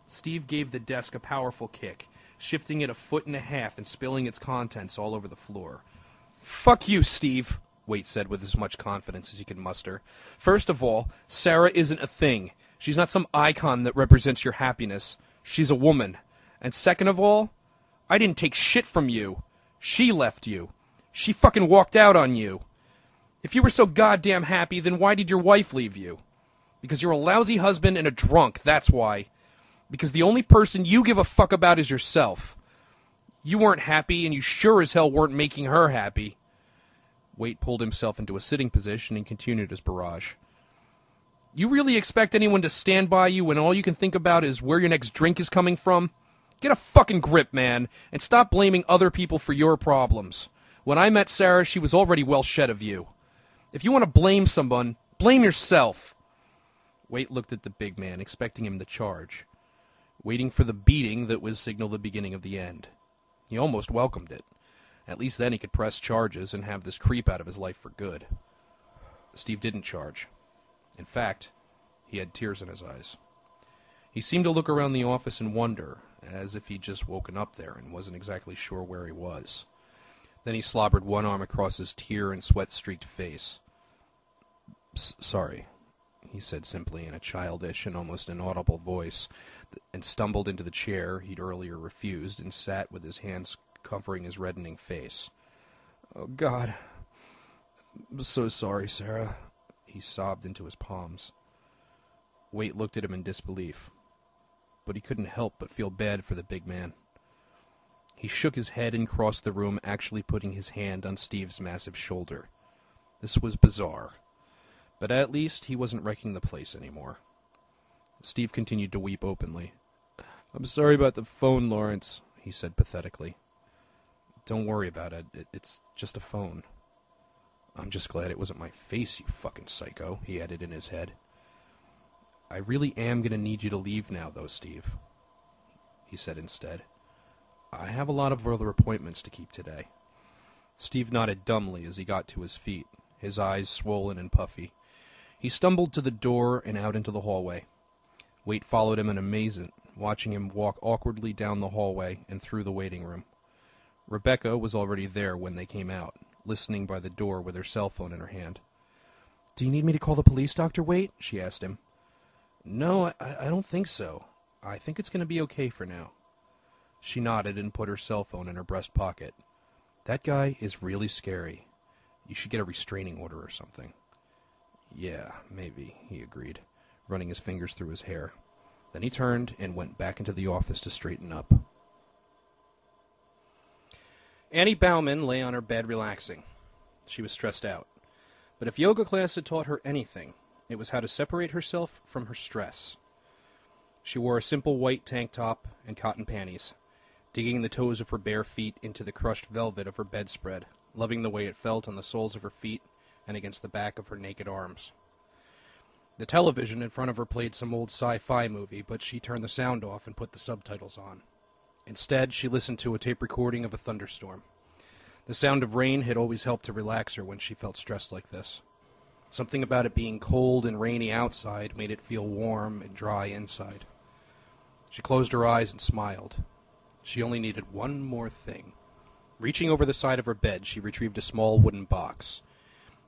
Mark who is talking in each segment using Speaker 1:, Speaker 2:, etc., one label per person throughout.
Speaker 1: Steve gave the desk a powerful kick, shifting it 1.5 feet and spilling its contents all over the floor. "Fuck you, Steve," Waite said with as much confidence as he could muster. "First of all, Sarah isn't a thing. She's not some icon that represents your happiness. She's a woman. And second of all, I didn't take shit from you. She left you. She fucking walked out on you. If you were so goddamn happy, then why did your wife leave you? Because you're a lousy husband and a drunk, that's why. Because the only person you give a fuck about is yourself. You weren't happy, and you sure as hell weren't making her happy." Waite pulled himself into a sitting position and continued his barrage. "You really expect anyone to stand by you when all you can think about is where your next drink is coming from? Get a fucking grip, man, and stop blaming other people for your problems. When I met Sarah, she was already well shed of you. If you want to blame someone, blame yourself." Waite looked at the big man, expecting him to charge, waiting for the beating that would signal the beginning of the end. He almost welcomed it. At least then he could press charges and have this creep out of his life for good. Steve didn't charge. In fact, he had tears in his eyes. He seemed to look around the office in wonder, as if he'd just woken up there and wasn't exactly sure where he was. Then he slobbered one arm across his tear and sweat-streaked face. "Sorry," he said simply in a childish and almost inaudible voice, and stumbled into the chair he'd earlier refused and sat with his hands covering his reddening face. "Oh, God, I'm so sorry, Sarah," he sobbed into his palms. Waite looked at him in disbelief, but he couldn't help but feel bad for the big man. He shook his head and crossed the room, actually putting his hand on Steve's massive shoulder. This was bizarre, but at least he wasn't wrecking the place anymore. Steve continued to weep openly. "I'm sorry about the phone, Lawrence," he said pathetically. "Don't worry about it. It's just a phone." "I'm just glad it wasn't my face, you fucking psycho," he added in his head. "I really am going to need you to leave now, though, Steve," he said instead. "I have a lot of other appointments to keep today." Steve nodded dumbly as he got to his feet, his eyes swollen and puffy. He stumbled to the door and out into the hallway. Waite followed him in amazement, watching him walk awkwardly down the hallway and through the waiting room. Rebecca was already there when they came out, listening by the door with her cell phone in her hand. "Do you need me to call the police, Dr. Waite?" she asked him. "No, I don't think so. I think it's going to be okay for now." She nodded and put her cell phone in her breast pocket. "That guy is really scary. You should get a restraining order or something." "Yeah, maybe," he agreed, running his fingers through his hair. Then he turned and went back into the office to straighten up. Annie Bauman lay on her bed relaxing. She was stressed out. But if yoga class had taught her anything, it was how to separate herself from her stress. She wore a simple white tank top and cotton panties, digging the toes of her bare feet into the crushed velvet of her bedspread, loving the way it felt on the soles of her feet and against the back of her naked arms. The television in front of her played some old sci-fi movie, but she turned the sound off and put the subtitles on. Instead, she listened to a tape recording of a thunderstorm. The sound of rain had always helped to relax her when she felt stressed like this. Something about it being cold and rainy outside made it feel warm and dry inside. She closed her eyes and smiled. She only needed one more thing. Reaching over the side of her bed, she retrieved a small wooden box.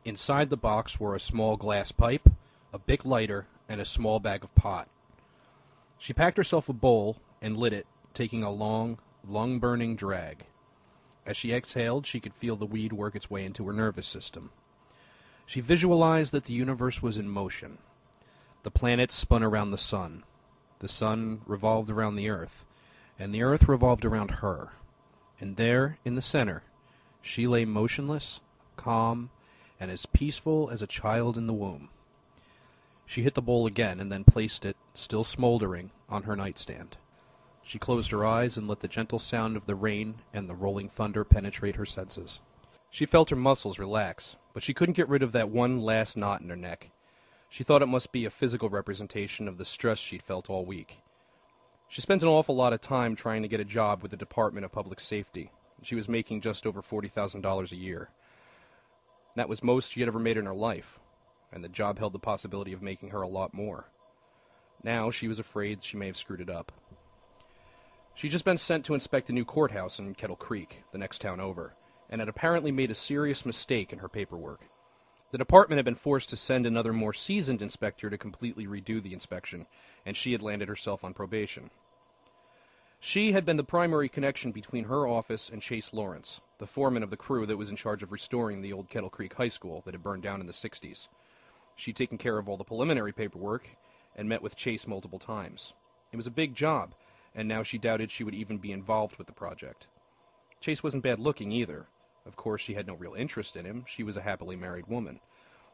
Speaker 1: Inside the box were a small glass pipe, a Bic lighter, and a small bag of pot. She packed herself a bowl and lit it, taking a long, lung-burning drag. As she exhaled, she could feel the weed work its way into her nervous system. She visualized that the universe was in motion. The planets spun around the sun. The sun revolved around the earth, and the earth revolved around her. And there, in the center, she lay motionless, calm, and as peaceful as a child in the womb. She hit the bowl again and then placed it, still smoldering, on her nightstand. She closed her eyes and let the gentle sound of the rain and the rolling thunder penetrate her senses. She felt her muscles relax, but she couldn't get rid of that one last knot in her neck. She thought it must be a physical representation of the stress she'd felt all week. She spent an awful lot of time trying to get a job with the Department of Public Safety. She was making just over $40,000 a year. That was most she had ever made in her life, and the job held the possibility of making her a lot more. Now she was afraid she may have screwed it up. She'd just been sent to inspect a new courthouse in Kettle Creek, the next town over, and had apparently made a serious mistake in her paperwork. The department had been forced to send another more seasoned inspector to completely redo the inspection, and she had landed herself on probation. She had been the primary connection between her office and Chase Lawrence, the foreman of the crew that was in charge of restoring the old Kettle Creek High School that had burned down in the 60s. She'd taken care of all the preliminary paperwork and met with Chase multiple times. It was a big job, and now she doubted she would even be involved with the project. Chase wasn't bad-looking either. Of course, she had no real interest in him. She was a happily married woman.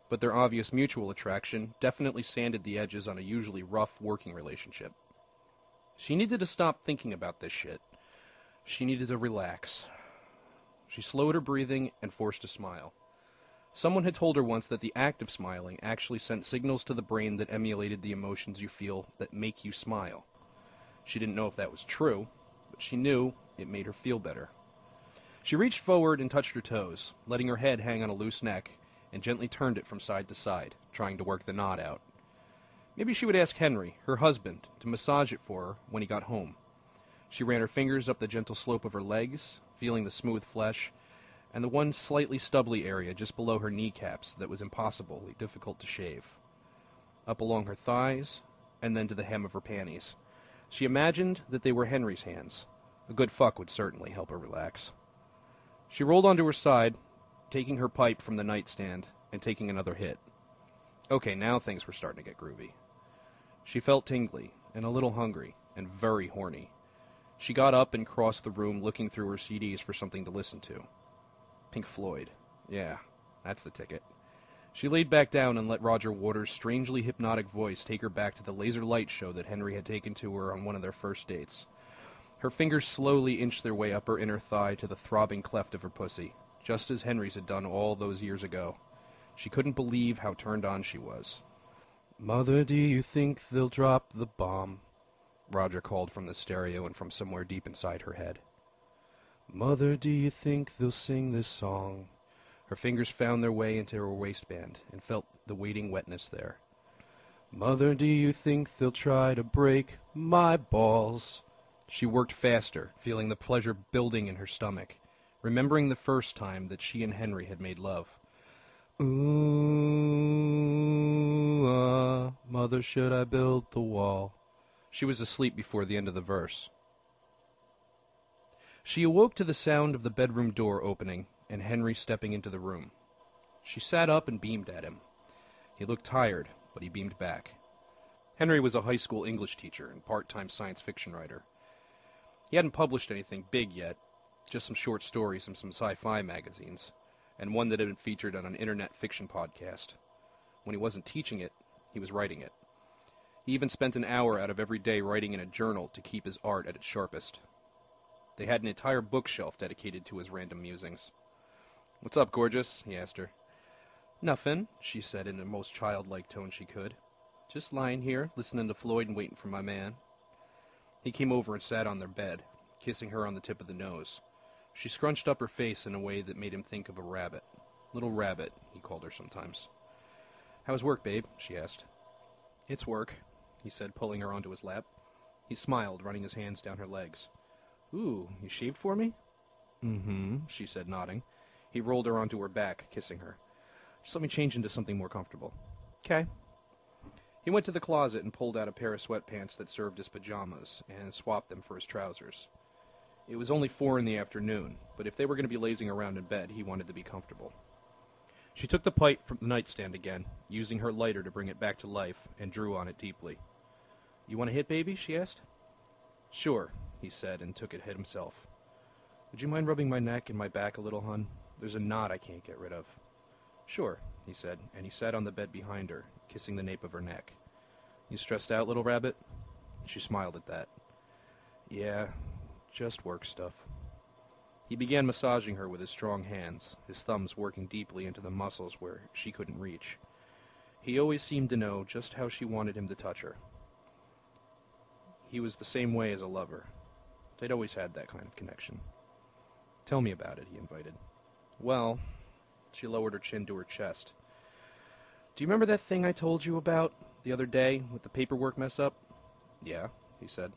Speaker 1: But their obvious mutual attraction definitely sanded the edges on a usually rough working relationship. She needed to stop thinking about this shit. She needed to relax. She slowed her breathing and forced a smile. Someone had told her once that the act of smiling actually sent signals to the brain that emulated the emotions you feel that make you smile. She didn't know if that was true, but she knew it made her feel better. She reached forward and touched her toes, letting her head hang on a loose neck, and gently turned it from side to side, trying to work the knot out. Maybe she would ask Henry, her husband, to massage it for her when he got home. She ran her fingers up the gentle slope of her legs, feeling the smooth flesh, and the one slightly stubbly area just below her kneecaps that was impossibly difficult to shave. Up along her thighs, and then to the hem of her panties. She imagined that they were Henry's hands. A good fuck would certainly help her relax. She rolled onto her side, taking her pipe from the nightstand and taking another hit. Okay, now things were starting to get groovy. She felt tingly and a little hungry and very horny. She got up and crossed the room looking through her CDs for something to listen to. Pink Floyd. Yeah, that's the ticket. She laid back down and let Roger Waters' strangely hypnotic voice take her back to the laser light show that Henry had taken to her on one of their first dates. Her fingers slowly inched their way up her inner thigh to the throbbing cleft of her pussy, just as Henry's had done all those years ago. She couldn't believe how turned on she was. "Mother, do you think they'll drop the bomb?" Roger called from the stereo and from somewhere deep inside her head. "Mother, do you think they'll sing this song?" Her fingers found their way into her waistband and felt the waiting wetness there. "Mother, do you think they'll try to break my balls?" She worked faster, feeling the pleasure building in her stomach, remembering the first time that she and Henry had made love. Ooh, mother, should I build the wall? She was asleep before the end of the verse. She awoke to the sound of the bedroom door opening and Henry stepping into the room. She sat up and beamed at him. He looked tired, but he beamed back. Henry was a high school English teacher and part-time science fiction writer. He hadn't published anything big yet, just some short stories in some sci-fi magazines, and one that had been featured on an internet fiction podcast. When he wasn't teaching it, he was writing it. He even spent an hour out of every day writing in a journal to keep his art at its sharpest. They had an entire bookshelf dedicated to his random musings. "What's up, gorgeous?" he asked her. "Nothing," she said in the most childlike tone she could. "Just lying here, listening to Floyd and waiting for my man." He came over and sat on their bed, kissing her on the tip of the nose. She scrunched up her face in a way that made him think of a rabbit. Little Rabbit, he called her sometimes. "How's work, babe?" she asked. "It's work," he said, pulling her onto his lap. He smiled, running his hands down her legs. "Ooh, you shaved for me?" "Mm-hmm," she said, nodding. He rolled her onto her back, kissing her. "Just let me change into something more comfortable." "'Kay." He went to the closet and pulled out a pair of sweatpants that served as pajamas, and swapped them for his trousers. It was only 4 in the afternoon, but if they were going to be lazing around in bed, he wanted to be comfortable. She took the pipe from the nightstand again, using her lighter to bring it back to life, and drew on it deeply. "You want a hit, baby?" she asked. "Sure," he said, and took a hit himself. "Would you mind rubbing my neck and my back a little, hun? There's a knot I can't get rid of." "Sure," he said, and he sat on the bed behind her, kissing the nape of her neck. "You stressed out, little rabbit?" She smiled at that. "Yeah, just work stuff." He began massaging her with his strong hands, his thumbs working deeply into the muscles where she couldn't reach. He always seemed to know just how she wanted him to touch her. He was the same way as a lover. They'd always had that kind of connection. "Tell me about it," he invited. "Well," she lowered her chin to her chest. "Do you remember that thing I told you about the other day with the paperwork mess up?" "Yeah," he said.